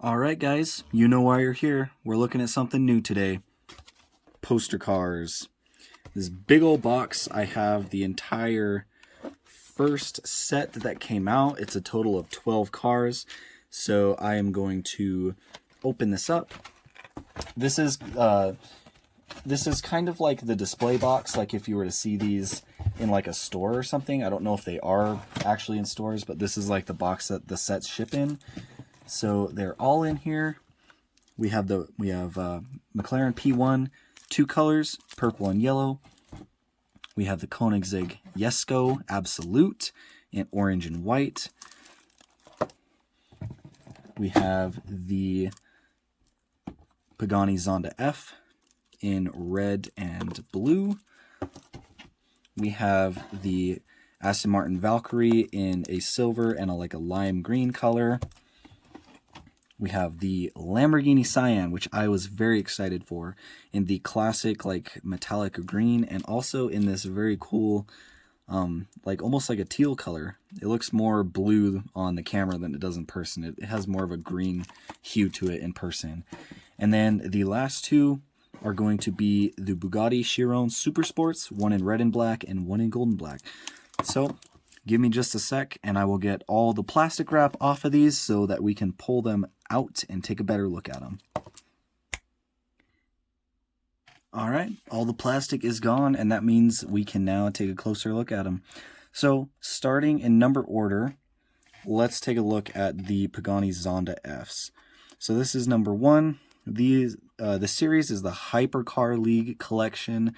Alright guys, you know why you're here. We're looking at something new today. Poater Cars. This big old box, I have the entire first set that came out. It's a total of 12 cars. So I am going to open this up. This is kind of like the display box, like if you were to see these in like a store or something. I don't know if they are actually in stores, but this is like the box that the sets ship in. So they're all in here. We have Mclaren P1, two colors, purple and yellow. We have the Koenigsegg Jesko Absolute in orange and white. We have the Pagani Zonda F in red and blue. We have the Aston Martin Valkyrie in a silver and a lime green color. We have the Lamborghini Cyan, which I was very excited for, in the classic metallic green, and also in this very cool almost like a teal color. It looks more blue on the camera than it does in person. It has more of a green hue to it in person. And then the last two are going to be the Bugatti Chiron Super Sports, one in red and black and one in gold and black. So give me just a sec and I will get all the plastic wrap off of these so that we can pull them out and take a better look at them. Alright, all the plastic is gone, and that means we can now take a closer look at them. So, starting in number order, let's take a look at the Pagani Zonda Fs. So this is number one. The series is the Hypercar League collection.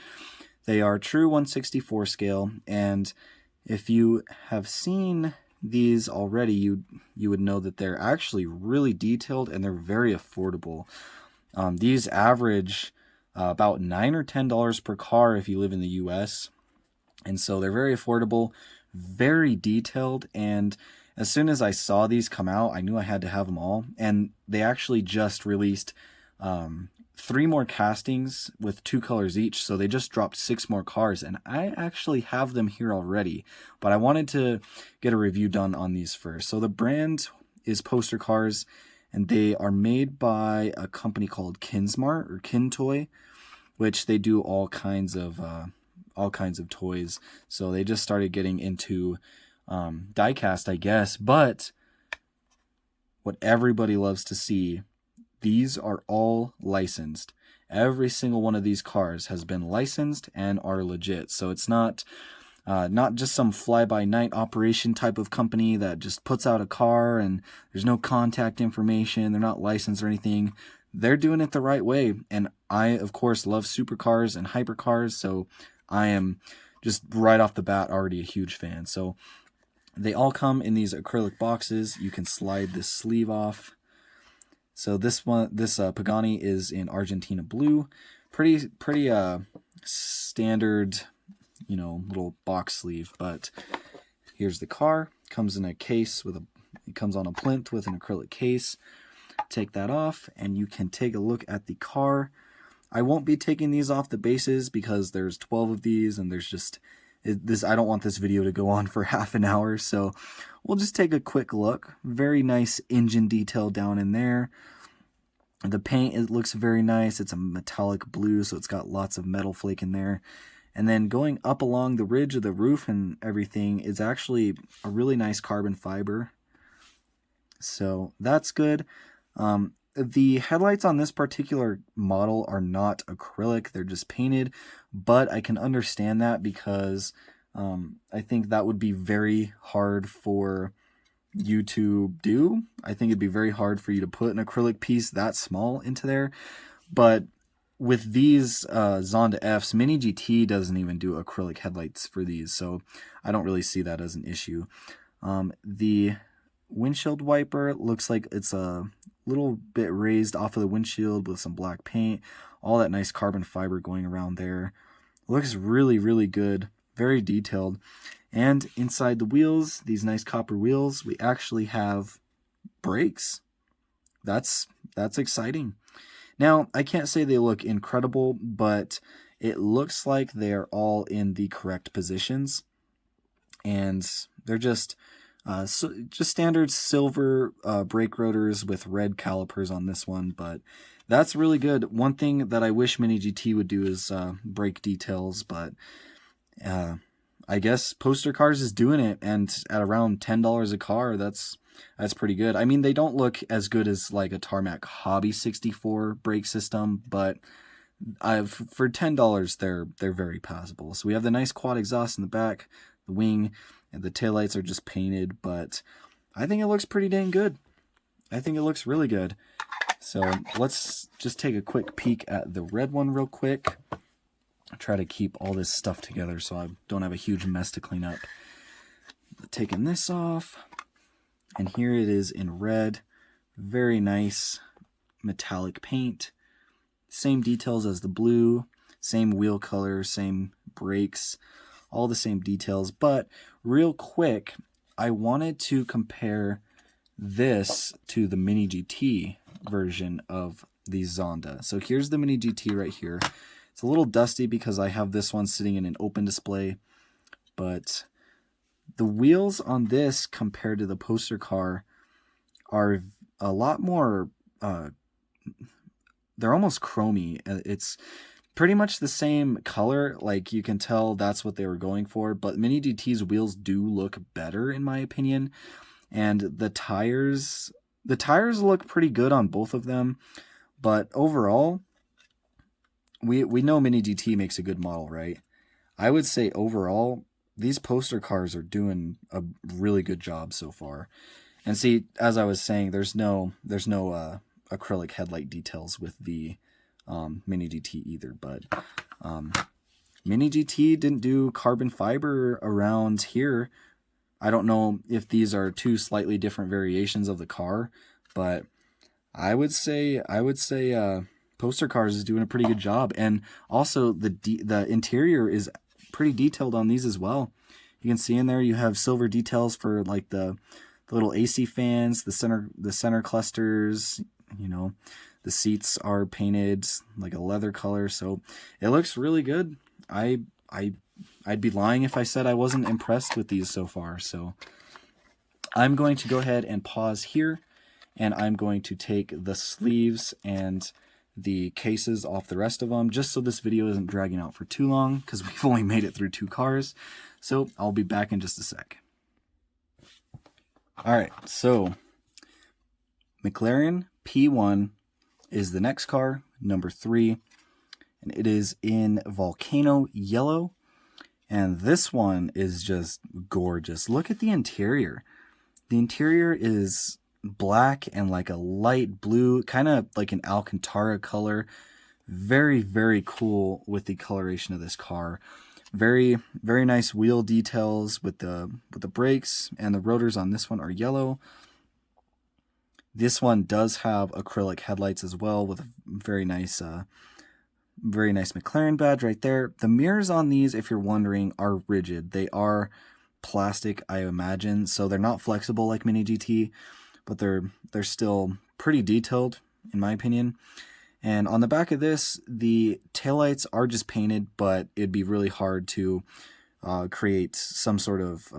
They are true 1/64 scale, and if you have seen these already, you would know that they're actually really detailed and they're very affordable. These average about $9 or $10 per car if you live in the US, and so they're very affordable, very detailed. And as soon as I saw these come out, I knew I had to have them all. And they actually just released 3 more castings with 2 colors each, so they just dropped 6 more cars, and I actually have them here already, but I wanted to get a review done on these first. So the brand is Poater Cars, and they are made by a company called Kinsmart or Kintoy, which they do all kinds of toys. So they just started getting into diecast, I guess. But what everybody loves to see, these are all licensed. Every single one of these cars has been licensed and are legit. So it's not just some fly-by-night operation type of company that just puts out a car and there's no contact information. They're not licensed or anything. They're doing it the right way. And I, of course, love supercars and hypercars, so I am just right off the bat already a huge fan. So they all come in these acrylic boxes. You can slide this sleeve off. So this Pagani is in Argentina blue. Pretty standard, little box sleeve. But here's the car. Comes in a case it comes on a plinth with an acrylic case. Take that off and you can take a look at the car. I won't be taking these off the bases because there's 12 of these and there's just I don't want this video to go on for half an hour, so we'll just take a quick look. Very nice engine detail down in there. The paint, it looks very nice. It's a metallic blue, so it's got lots of metal flake in there. And then going up along the ridge of the roof and everything is actually a really nice carbon fiber. So that's good. The headlights on this particular model are not acrylic, they're just painted, but I can understand that because I think that would be very hard for you to do. I think it'd be very hard for you to put an acrylic piece that small into there. But with these Zonda Fs, Mini GT doesn't even do acrylic headlights for these, so I don't really see that as an issue. The windshield wiper looks like it's a little bit raised off of the windshield with some black paint. All that nice carbon fiber going around there. Looks really, really good. Very detailed. And inside the wheels, these nice copper wheels, we actually have brakes. That's exciting. Now, I can't say they look incredible, but it looks like they're all in the correct positions. And they're just So just standard silver brake rotors with red calipers on this one, but that's really good. One thing that I wish Mini GT would do is brake details, but I guess Poater Cars is doing it, and at around $10 a car, that's pretty good. I mean, they don't look as good as like a Tarmac Hobby 64 brake system, but for $10 they're very passable. So we have the nice quad exhaust in the back, the wing, and the taillights are just painted, but I think it looks pretty dang good. I think it looks really good. So let's just take a quick peek at the red one real quick. Try to keep all this stuff together so I don't have a huge mess to clean up. Taking this off, and here it is in red. Very nice metallic paint. Same details as the blue, same wheel color, same brakes, all the same details. But real quick, I wanted to compare this to the Mini GT version of the Zonda. So here's the Mini GT right here. It's a little dusty because I have this one sitting in an open display, but the wheels on this compared to the Poater car are a lot more, they're almost chromy. It's pretty much the same color, like you can tell that's what they were going for, but Mini GT's wheels do look better in my opinion. And the tires look pretty good on both of them, but overall, we know Mini GT makes a good model, right? I would say overall, these Poater Cars are doing a really good job so far. And see, as I was saying, there's no acrylic headlight details with the Mini GT either, but Mini GT didn't do carbon fiber around here. I don't know if these are two slightly different variations of the car, but I would say Poater Cars is doing a pretty good job, and also the interior is pretty detailed on these as well. You can see in there you have silver details for like the little AC fans, the center clusters. You know, the seats are painted like a leather color, so it looks really good. I'd be lying if I said I wasn't impressed with these so far. So I'm going to go ahead and pause here, and I'm going to take the sleeves and the cases off the rest of them, just so this video isn't dragging out for too long, because we've only made it through 2 cars. So I'll be back in just a sec. Alright, so McLaren P1 is the next car, number 3, and it is in Volcano Yellow, and this one is just gorgeous. Look at the interior. The interior is black and like a light blue, kind of like an Alcantara color. Very, very cool with the coloration of this car. Very, very nice wheel details with the brakes, and the rotors on this one are yellow. This one does have acrylic headlights as well, with a very nice McLaren badge right there. The mirrors on these, if you're wondering, are rigid. They are plastic, I imagine, so they're not flexible like Mini GT, but they're still pretty detailed in my opinion. And on the back of this, the taillights are just painted, but it'd be really hard to create some sort of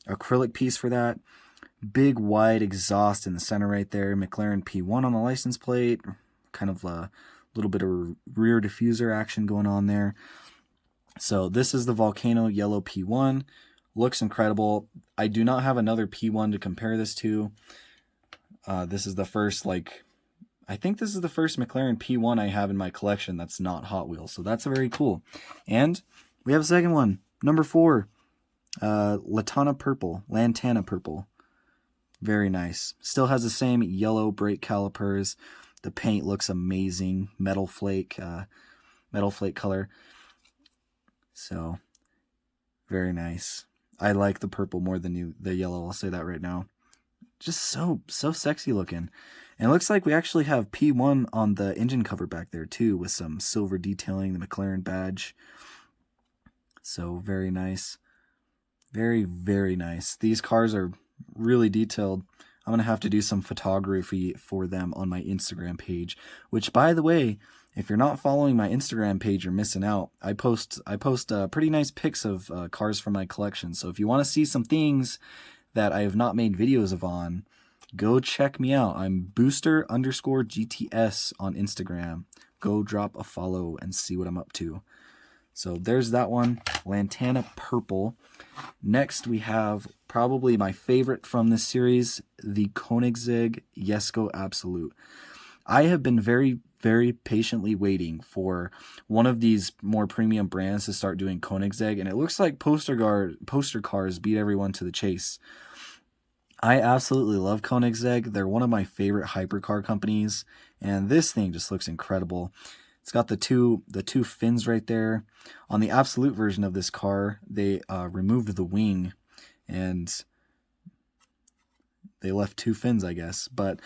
acrylic piece for that. Big wide exhaust in the center right there. McLaren P1 on the license plate. Kind of a little bit of rear diffuser action going on there. So this is the Volcano Yellow P1. Looks incredible. I do not have another P1 to compare this to. This is the first, I think this is the first McLaren P1 I have in my collection that's not Hot Wheels, so that's very cool. And we have a second one, number 4, Lantana Purple. Very nice. Still has the same yellow brake calipers. The paint looks amazing, metal flake color. So, very nice. I like the purple more than the yellow, I'll say that right now. Just so sexy looking. And it looks like we actually have P1 on the engine cover back there too, with some silver detailing, the McLaren badge. So very nice. Very, very nice. These cars are really detailed. I'm going to have to do some photography for them on my Instagram page, which, by the way, if you're not following my Instagram page, you're missing out. I post pretty nice pics of cars from my collection. So if you want to see some things that I have not made videos of on, go check me out. I'm booster_GTS on Instagram. Go drop a follow and see what I'm up to. So there's that one, Lantana Purple. Next we have probably my favorite from this series, the Koenigsegg Jesko Absolute. I have been very, very patiently waiting for one of these more premium brands to start doing Koenigsegg, and it looks like Poater Cars beat everyone to the chase. I absolutely love Koenigsegg. They're one of my favorite hypercar companies, and this thing just looks incredible. It's got the two fins right there. On the Absolute version of this car, they removed the wing, and they left 2 fins, I guess. But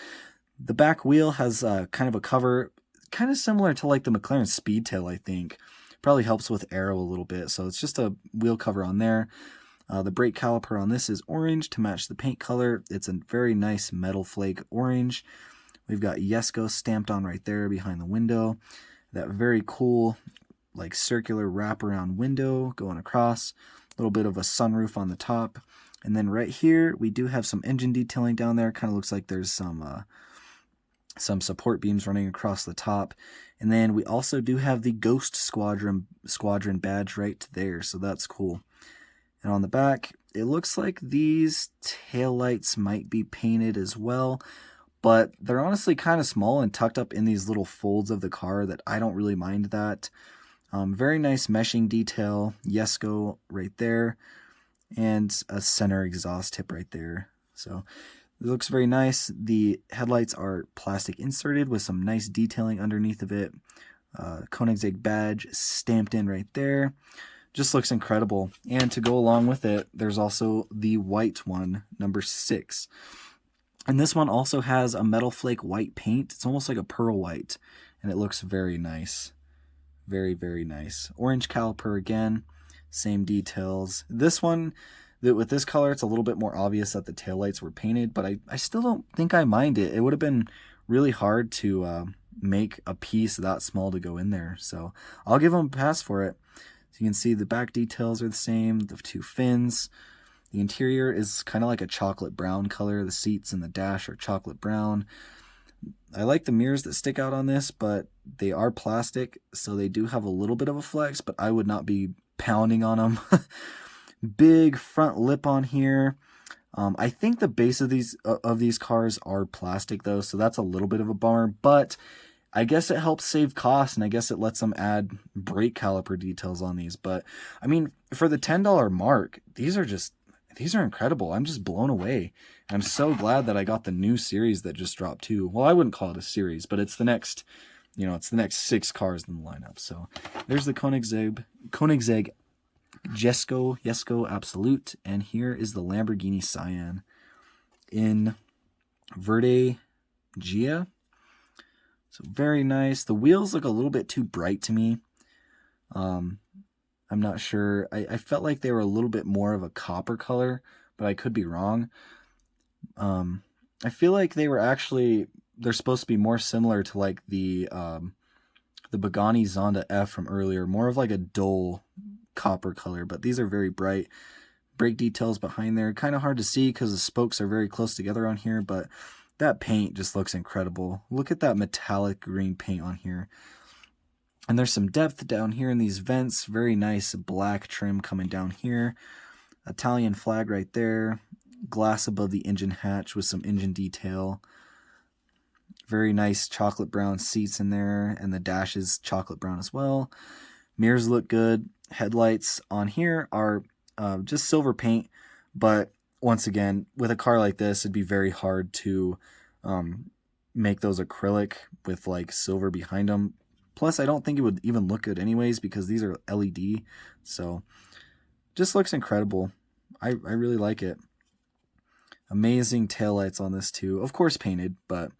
the back wheel has kind of a cover, kind of similar to like the McLaren Speedtail, I think. Probably helps with aero a little bit. So it's just a wheel cover on there. The brake caliper on this is orange to match the paint color. It's a very nice metal flake orange. We've got Jesko stamped on right there behind the window. That very cool like circular wraparound window going across. A little bit of a sunroof on the top. And then right here we do have some engine detailing down there. Kind of looks like there's some support beams running across the top. And then we also do have the Ghost Squadron badge right there. So that's cool. And on the back, it looks like these taillights might be painted as well, but they're honestly kind of small and tucked up in these little folds of the car that I don't really mind that. Very nice meshing detail, Jesko right there, and a center exhaust tip right there. So it looks very nice. The headlights are plastic inserted with some nice detailing underneath of it. Koenigsegg badge stamped in right there. Just looks incredible. And to go along with it, there's also the white one, number 6. And this one also has a metal flake white paint. It's almost like a pearl white, and it looks very nice. Very, very nice. Orange caliper again, same details. This one, with this color, it's a little bit more obvious that the taillights were painted, but I still don't think I mind it. It would have been really hard to make a piece that small to go in there. So I'll give them a pass for it. So you can see the back details are the same, the 2 fins. The interior is kind of like a chocolate brown color. The seats and the dash are chocolate brown. I like the mirrors that stick out on this, but they are plastic, so they do have a little bit of a flex, but I would not be pounding on them. Big front lip on here. I think the base of these cars are plastic though, so that's a little bit of a bummer, but I guess it helps save costs, and I guess it lets them add brake caliper details on these. But I mean, for the $10 mark, these are incredible. I'm just blown away. I'm so glad that I got the new series that just dropped too. Well, I wouldn't call it a series, but it's the next, it's the next 6 cars in the lineup. So there's the Koenigsegg Jesko Absolute, and here is the Lamborghini Cyan in Verde Gia. So very nice. The wheels look a little bit too bright to me. I'm not sure. I felt like they were a little bit more of a copper color, but I could be wrong. I feel like they're supposed to be more similar to like the Pagani Zonda F from earlier, more of like a dull copper color, but these are very bright. Brake details behind there, kind of hard to see because the spokes are very close together on here, but that paint just looks incredible. Look at that metallic green paint on here. And there's some depth down here in these vents. Very nice black trim coming down here. Italian flag right there. Glass above the engine hatch with some engine detail. Very nice chocolate brown seats in there. And the dash is chocolate brown as well. Mirrors look good. Headlights on here are just silver paint. But once again, with a car like this, it'd be very hard to make those acrylic with like silver behind them. Plus, I don't think it would even look good anyways because these are LED. So, just looks incredible. I really like it. Amazing taillights on this too. Of course painted, but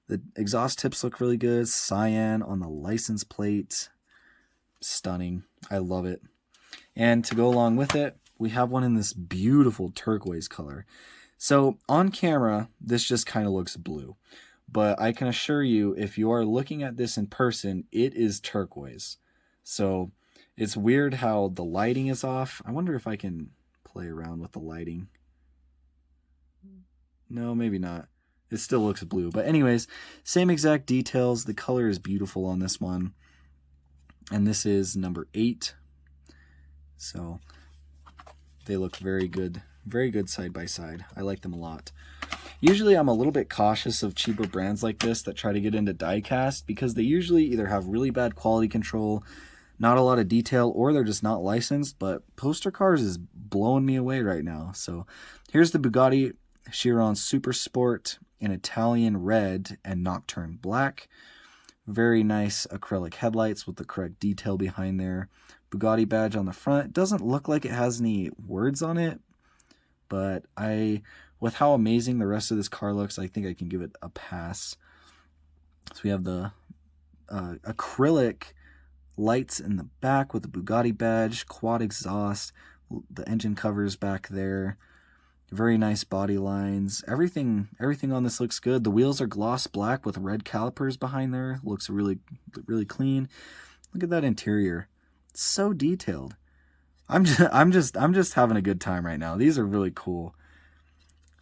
the exhaust tips look really good. Cyan on the license plate. Stunning. I love it. And to go along with it, we have one in this beautiful turquoise color. So on camera, this just kind of looks blue. But I can assure you, if you are looking at this in person, it is turquoise. So it's weird how the lighting is off. I wonder if I can play around with the lighting. No, maybe not. It still looks blue. But anyways, same exact details. The color is beautiful on this one. And this is number 8. So they look very good. Very good side by side. I like them a lot. Usually I'm a little bit cautious of cheaper brands like this that try to get into diecast because they usually either have really bad quality control, not a lot of detail, or they're just not licensed. But Poater Cars is blowing me away right now. So here's the Bugatti Chiron Super Sport in Italian red and nocturne black. Very nice acrylic headlights with the correct detail behind there. Bugatti badge on the front. Doesn't look like it has any words on it, but with how amazing the rest of this car looks, I think I can give it a pass. So we have the acrylic lights in the back with the Bugatti badge, quad exhaust, the engine covers back there. Very nice body lines. Everything on this looks good. The wheels are gloss black with red calipers behind there. Looks really, really clean. Look at that interior. It's so detailed. I'm just having a good time right now. These are really cool.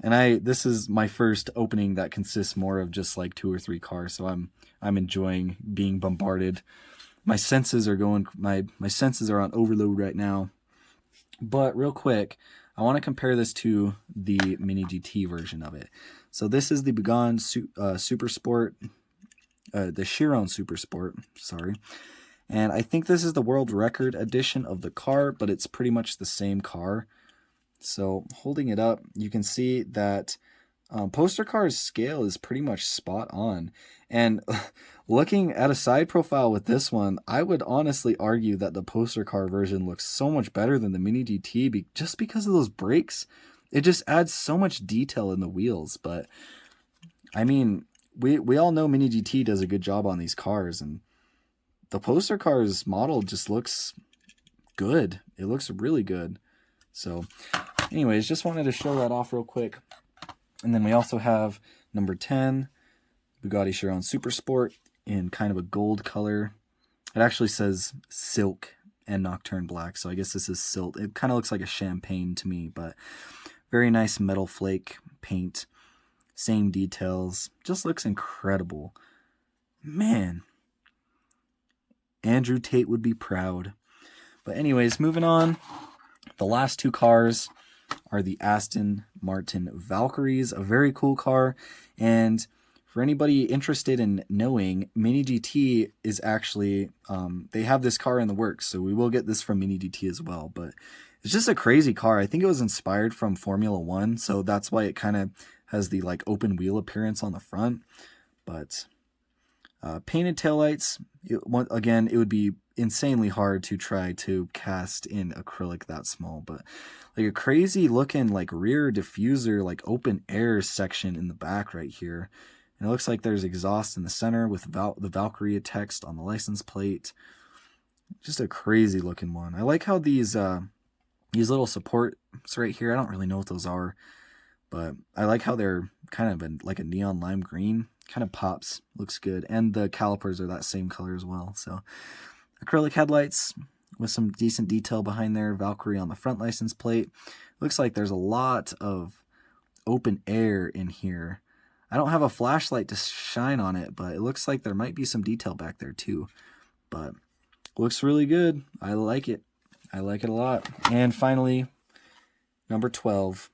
And this is my first opening that consists more of just like 2 or 3 cars, so I'm enjoying being bombarded. My senses are going my senses are on overload right now. But real quick, I want to compare this to the Mini GT version of it. So this is the Bugatti Super Sport, the Chiron Super Sport, sorry. And I think this is the world record edition of the car, but it's pretty much the same car. So holding it up, you can see that Poater Cars scale is pretty much spot on. And looking at a side profile with this one, I would honestly argue that the Poater Car version looks so much better than the Mini GT just because of those brakes. It just adds so much detail in the wheels. But I mean, we all know Mini GT does a good job on these cars, and the Poater Cars model just looks good. It looks really good. So anyways, just wanted to show that off real quick. And then we also have number 10, Bugatti Chiron Super Sport in kind of a gold color. It actually says silk and nocturne black, so I guess this is silk. It kind of looks like a champagne to me, but very nice metal flake paint. Same details. Just looks incredible. Man. Andrew Tate would be proud. But anyways, moving on. The last 2 cars are the Aston Martin Valkyries, a very cool car. And for anybody interested in knowing, Mini GT is actually, they have this car in the works, so we will get this from Mini GT as well. But it's just a crazy car. I think it was inspired from Formula 1, so that's why it kind of has the like open wheel appearance on the front. But painted taillights, again, it would be insanely hard to try to cast in acrylic that small, but like a crazy looking like rear diffuser, like open air section in the back right here. And it looks like there's exhaust in the center with the Valkyrie text on the license plate. Just a crazy looking one. I like how these little supports right here, I don't really know what those are, but I like how they're kind of in like a neon lime green. Kind of pops, looks good. And the calipers are that same color as well. So acrylic headlights with some decent detail behind there. Valkyrie on the front license plate. Looks like there's a lot of open air in here. I don't have a flashlight to shine on it, but it looks like there might be some detail back there too. But looks really good. I like it. I like it a lot. And finally, number 12,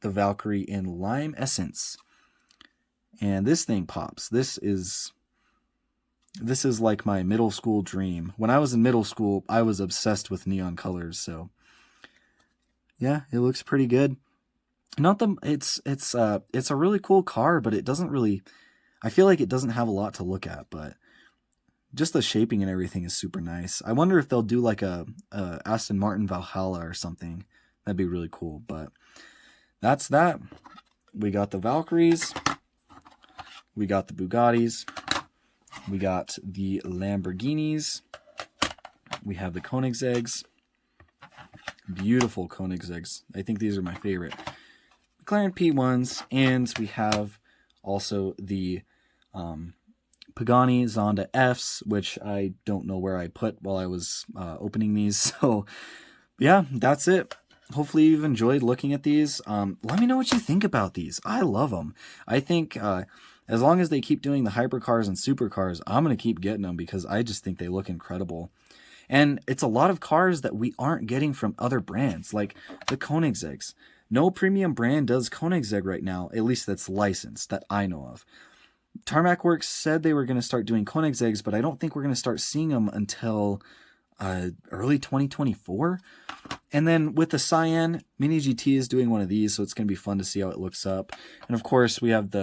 the Valkyrie in Lime Essence. And this thing pops. This is like my middle school dream. When I was in middle school, I was obsessed with neon colors. So yeah, it looks pretty good. It's a really cool car, but it doesn't really, I feel like it doesn't have a lot to look at, but just the shaping and everything is super nice. I wonder if they'll do like a Aston Martin Valhalla or something. That'd be really cool. But that's that. We got the Valkyries. We got the Bugattis. We got the Lamborghinis. We have the Koenigsegg's. Beautiful Koenigsegg's. I think these are my favorite. McLaren P1s. And we have also the Pagani Zonda Fs, which I don't know where I put while I was opening these. So, yeah, that's it. hopefully you've enjoyed looking at these. Let me know what you think about these. I love them. I think as long as they keep doing the hypercars and supercars, I'm going to keep getting them because I just think they look incredible. And it's a lot of cars that we aren't getting from other brands, like the Koenigseggs. No premium brand does Koenigsegg right now, at least that's licensed, that I know of. Tarmac Works said they were going to start doing Koenigseggs, but I don't think we're going to start seeing them until early 2024. And then with the Cyan, Mini GT is doing one of these, so it's going to be fun to see how it looks up. And of course, we have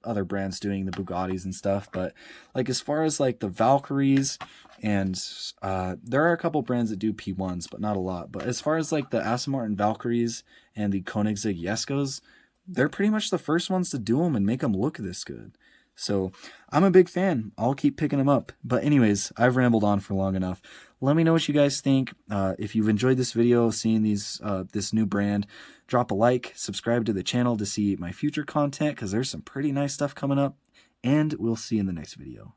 other brands doing the Bugattis and stuff, but like as far as like the Valkyries, and there are a couple brands that do P1s, but not a lot. But as far as like the Aston Martin Valkyries and the Koenigsegg Jeskos, they're pretty much the first ones to do them and make them look this good. So I'm a big fan. I'll keep picking them up. But anyways, I've rambled on for long enough. Let me know what you guys think. If you've enjoyed this video, seeing this new brand, drop a like, subscribe to the channel to see my future content because there's some pretty nice stuff coming up. And we'll see you in the next video.